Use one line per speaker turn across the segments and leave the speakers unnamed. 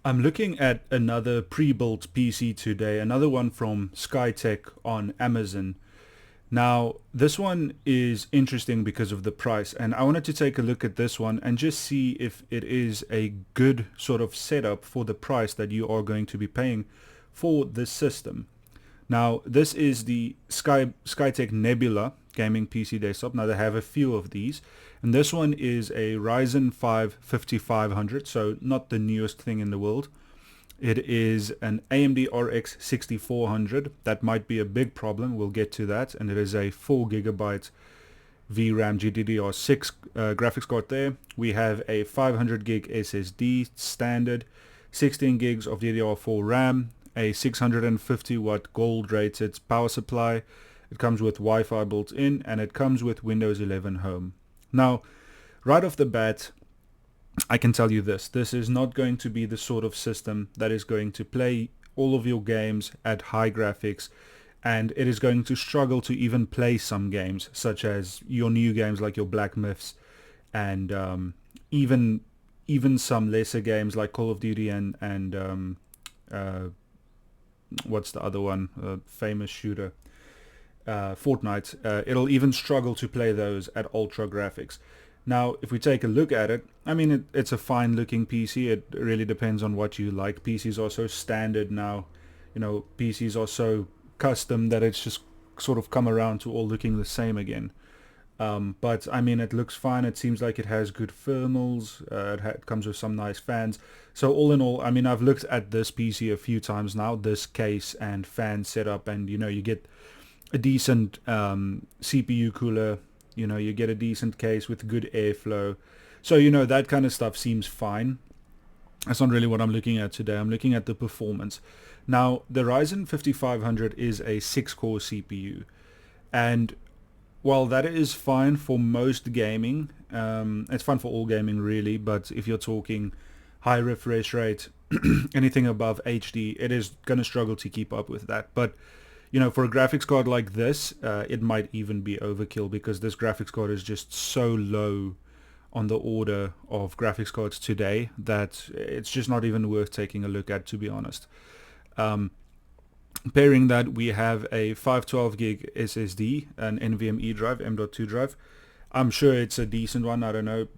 I'm looking at another pre-built PC today, another one from Skytech on Amazon. Now, this one is interesting because of the price, and I wanted to take a look at this one and just see if it is a good sort of setup for the price that you are going to be paying for this system. Now, this is the Skytech Nebula gaming PC desktop. Now, they have a few of these, and this one is a Ryzen 5 5500, so not the newest thing in the world. It is an AMD RX 6400. That might be a big problem. We'll get to that. And it is a 4 gigabyte VRAM GDDR6 graphics card there. We have a 500 gig SSD standard, 16 gigs of DDR4 RAM, a 650 watt gold rated power supply. It comes with Wi-Fi built in, and it comes with Windows 11 Home. Now, right off the bat, I can tell you this is not going to be the sort of system that is going to play all of your games at high graphics, and it is going to struggle to even play some games, such as your new games like your Black Myths, and even some lesser games like Call of Duty and what's the other one, famous shooter, Fortnite. It'll even struggle to play those at ultra graphics. Now, if we take a look at it, I mean, it's a fine-looking PC. It really depends on what you like. PCs are so standard now. You know, PCs are so custom that it's just sort of come around to all looking the same again. But, I mean, it looks fine. It seems like it has good thermals. It comes with some nice fans. So, all in all, I mean, I've looked at this PC a few times now, this case and fan setup, and, you know, you get a decent CPU cooler. You know, you get a decent case with good airflow. So, you know, that kind of stuff seems fine. That's not really what I'm looking at today. I'm looking at the performance. Now, the Ryzen 5500 is a 6-core CPU. And while that is fine for most gaming, it's fine for all gaming really, but if you're talking high refresh rate, anything above HD, it is going to struggle to keep up with that. But you know, for a graphics card like this, it might even be overkill, because this graphics card is just so low on the order of graphics cards today that it's just not even worth taking a look at, to be honest. Pairing that, we have a 512 gig SSD, an NVMe drive, M.2 drive. I'm sure it's a decent one. I don't know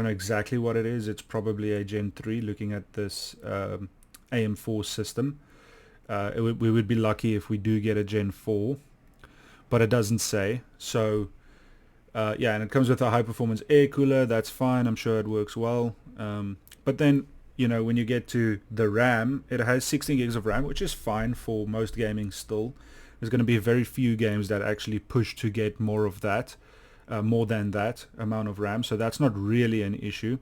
exactly what it is. It's probably a Gen 3, looking at this AM4 system. We would be lucky if we do get a Gen 4, but it doesn't say. So, yeah, and it comes with a high-performance air cooler. That's fine. I'm sure it works well. But then, you know, when you get to the RAM, it has 16 gigs of RAM, which is fine for most gaming still. There's going to be very few games that actually push to get more of that, more than that amount of RAM. So that's not really an issue.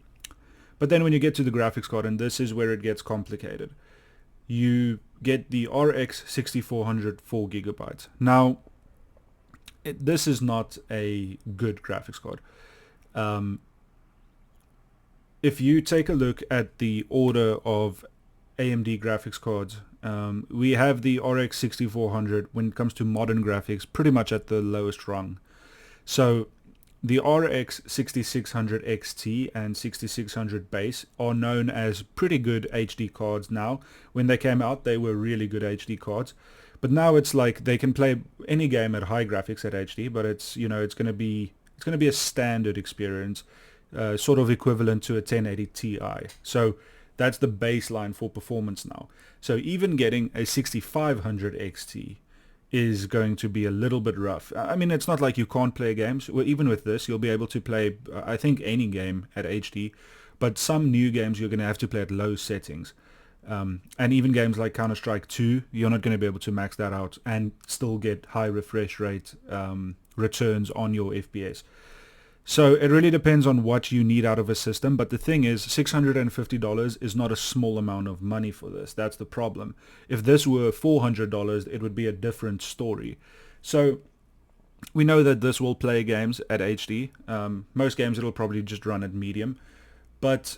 But then when you get to the graphics card, and this is where it gets complicated, you get the RX 6400 4 gigabytes. Now, this is not a good graphics card. If you take a look at the order of AMD graphics cards, we have the RX 6400 when it comes to modern graphics pretty much at the lowest rung. So the RX 6600 XT and 6600 base are known as pretty good HD cards now. When they came out, they were really good HD cards. But now it's like they can play any game at high graphics at HD, but it's, you know, it's going to be a standard experience, sort of equivalent to a 1080 Ti. So that's the baseline for performance now. So even getting a 6500 XT is going to be a little bit rough. I mean, it's not like you can't play games. Well, even with this, you'll be able to play, I think, any game at HD, but some new games you're going to have to play at low settings. And even games like Counter-Strike 2, you're not going to be able to max that out and still get high refresh rate returns on your FPS. So it really depends on what you need out of a system, but the thing is, $650 is not a small amount of money for this. That's the problem. If this were $400, it would be a different story. So we know that this will play games at HD. Most games it'll probably just run at medium. But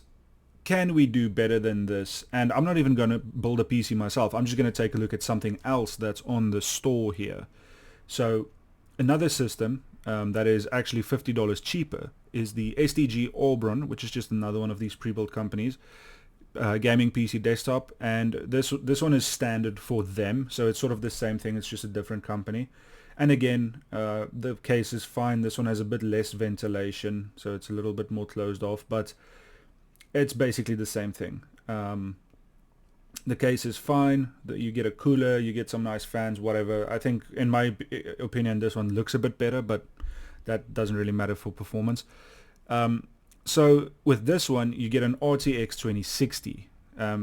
can we do better than this? And I'm not even going to build a PC myself. I'm just going to take a look at something else that's on the store here. So another system that is actually $50 cheaper is the STG Auburn, which is just another one of these pre-built companies. gaming PC desktop, and this one is standard for them, so it's sort of the same thing, it's just a different company. And again, the case is fine. This one has a bit less ventilation, so it's a little bit more closed off, but it's basically the same thing. The case is fine. You get a cooler, you get some nice fans, whatever. I think, in my opinion, this one looks a bit better, but that doesn't really matter for performance. So with this one, you get an RTX 2060.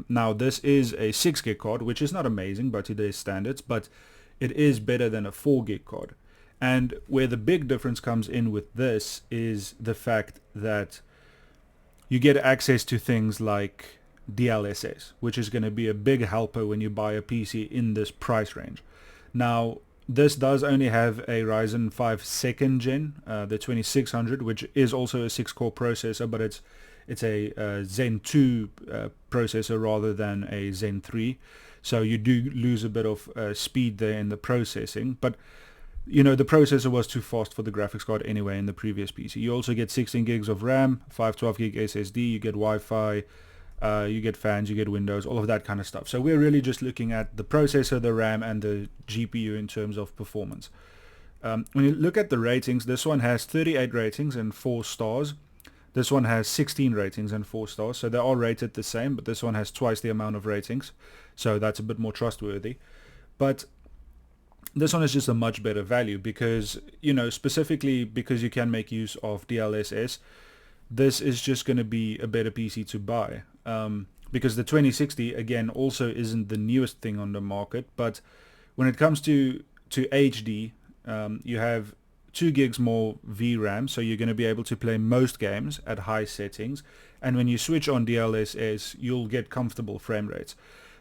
Now, this is a 6 gig card, which is not amazing by today's standards, but it is better than a 4 gig card. And where the big difference comes in with this is the fact that you get access to things like DLSS, which is going to be a big helper when you buy a PC in this price range. Now, this does only have a Ryzen 5 2nd gen, the 2600, which is also a 6-core processor, but it's a Zen 2 processor rather than a Zen 3. So you do lose a bit of speed there in the processing, but you know, the processor was too fast for the graphics card anyway in the previous PC. You also get 16 gigs of RAM, 512 gig SSD, you get Wi-Fi, you get fans, you get Windows, all of that kind of stuff. So we're really just looking at the processor, the RAM, and the GPU in terms of performance. When you look at the ratings, this one has 38 ratings and 4 stars. This one has 16 ratings and 4 stars. So they are rated the same, but this one has twice the amount of ratings. So that's a bit more trustworthy. But this one is just a much better value because, you know, specifically because you can make use of DLSS, this is just going to be a better PC to buy. Because the 2060, again, also isn't the newest thing on the market, but when it comes to HD, you have 2 gigs more VRAM, so you're going to be able to play most games at high settings, and when you switch on DLSS, you'll get comfortable frame rates.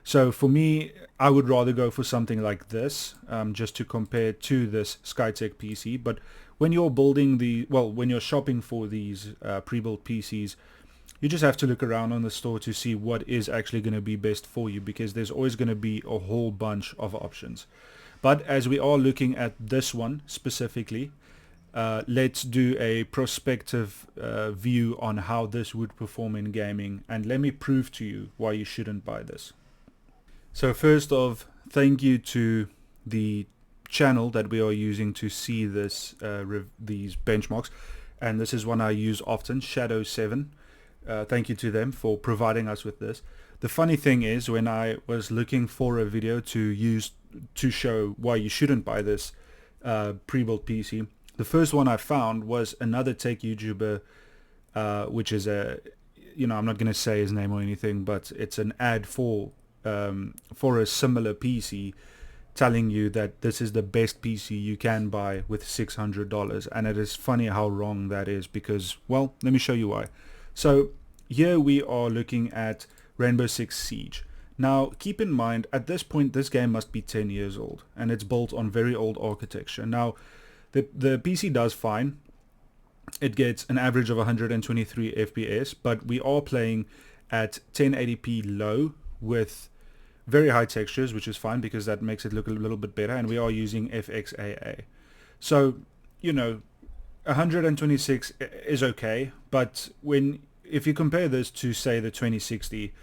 So for me, I would rather go for something like this, just to compare to this Skytech PC. But when you're building when you're shopping for these pre-built PCs, you just have to look around on the store to see what is actually going to be best for you, because there's always going to be a whole bunch of options. But as we are looking at this one specifically, let's do a prospective view on how this would perform in gaming, and let me prove to you why you shouldn't buy this. So first off, thank you to the channel that we are using to see this these benchmarks, and this is one I use often, Shadow 7. Thank you to them for providing us with this. The funny thing is, when I was looking for a video to use to show why you shouldn't buy this pre-built PC, the first one I found was another tech YouTuber, which is I'm not going to say his name or anything, but it's an ad for a similar PC, telling you that this is the best PC you can buy with $600. And it is funny how wrong that is, because, well, let me show you why. So here we are looking at Rainbow Six Siege. Now keep in mind, at this point this game must be 10 years old, and it's built on very old architecture. Now the PC does fine. It gets an average of 123 FPS, but we are playing at 1080p low with very high textures, which is fine because that makes it look a little bit better, and we are using FXAA. So, 126 is okay, but if you compare this to, say, the 2060,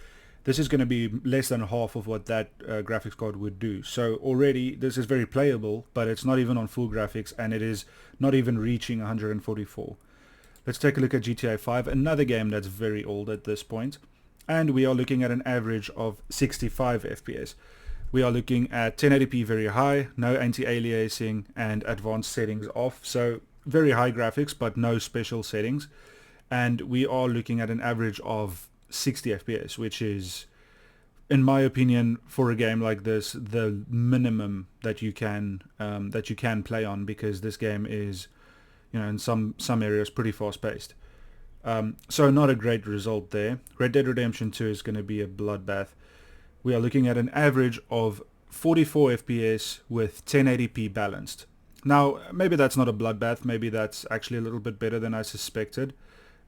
this is going to be less than half of what that graphics card would do. So already this is very playable, but it's not even on full graphics, and it is not even reaching 144. Let's take a look at GTA 5, another game that's very old at this point. And we are looking at an average of 65 FPS. We are looking at 1080p very high, no anti-aliasing, and advanced settings off. So very high graphics, but no special settings. And we are looking at an average of 60 FPS, which is, in my opinion, for a game like this, the minimum that you can play on, because this game is, in some areas pretty fast-paced. So not a great result there. Red Dead Redemption 2 is going to be a bloodbath. We are looking at an average of 44 FPS with 1080p balanced. Now, maybe that's not a bloodbath. Maybe that's actually a little bit better than I suspected.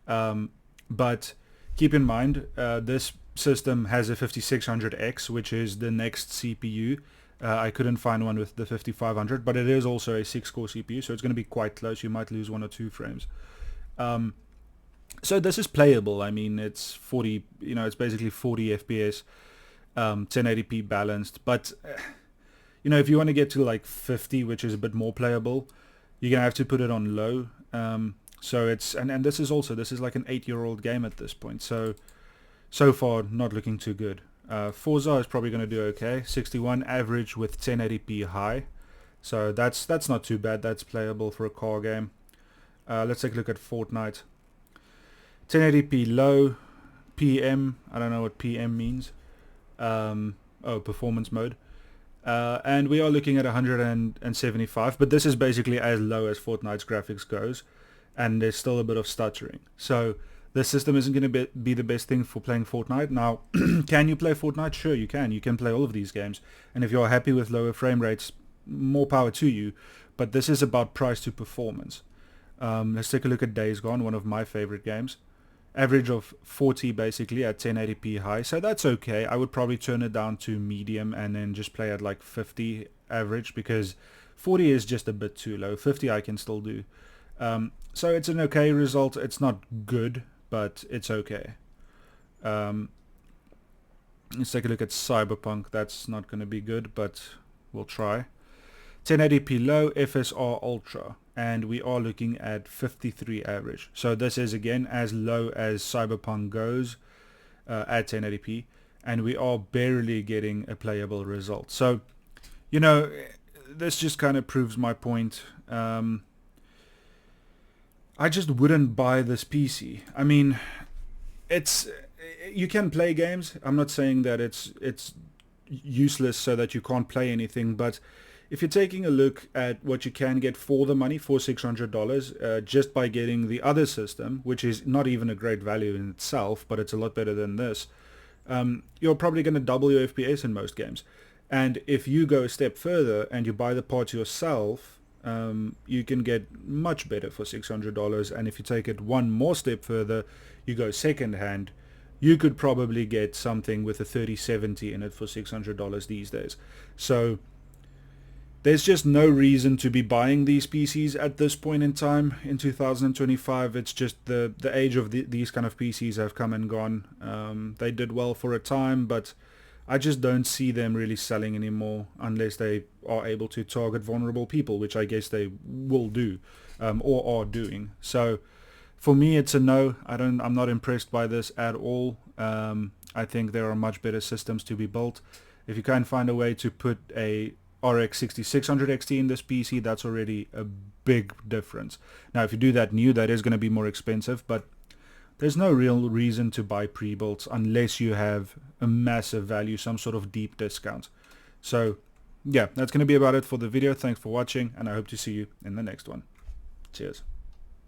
But keep in mind, this system has a 5600X, which is the next CPU. I couldn't find one with the 5500, but it is also a 6-core CPU, so it's going to be quite close. You might lose 1 or 2 frames. So this is playable. I mean, it's 40, it's basically 40 FPS, 1080p balanced. But, if you want to get to like 50, which is a bit more playable, you're going to have to put it on low. So it's, and this is like an 8-year-old game at this point. So far, not looking too good. Forza is probably going to do okay. 61 average with 1080p high. So that's not too bad. That's playable for a car game. Let's take a look at Fortnite. 1080p low, PM. I don't know what PM means. Performance mode. And we are looking at 175, but this is basically as low as Fortnite's graphics goes, and there's still a bit of stuttering. So this system isn't going to be the best thing for playing Fortnite. Now, can you play Fortnite? Sure, you can. You can play all of these games, and if you're happy with lower frame rates, more power to you. But this is about price to performance. Let's take a look at Days Gone, one of my favorite games. Average of 40 basically at 1080p high, so that's okay. I would probably turn it down to medium and then just play at like 50 average, because 40 is just a bit too low. 50 I can still do. So it's an okay result. It's not good, but it's okay. Let's take a look at Cyberpunk. That's not going to be good, but we'll try. 1080p low, FSR Ultra, and we are looking at 53 average. So this is again as low as Cyberpunk goes at 1080p, and we are barely getting a playable result. So, this just kind of proves my point. I just wouldn't buy this PC. I mean, you can play games. I'm not saying that it's useless so that you can't play anything, but if you're taking a look at what you can get for the money, for $600, just by getting the other system, which is not even a great value in itself, but it's a lot better than this, you're probably going to double your FPS in most games. And if you go a step further and you buy the parts yourself, you can get much better for $600. And if you take it one more step further, you go second hand, you could probably get something with a 3070 in it for $600 these days. So there's just no reason to be buying these PCs at this point in time in 2025. It's just the age of these kind of PCs have come and gone. They did well for a time, but I just don't see them really selling anymore unless they are able to target vulnerable people, which I guess they will do, or are doing. So for me, it's a no. I'm not impressed by this at all. I think there are much better systems to be built. If you can find a way to put a RX 6600 XT in this PC, that's already a big difference. Now, if you do that new, that is going to be more expensive, but there's no real reason to buy pre-builts unless you have a massive value, some sort of deep discount. So yeah, that's going to be about it for the video. Thanks for watching, and I hope to see you in the next one. Cheers.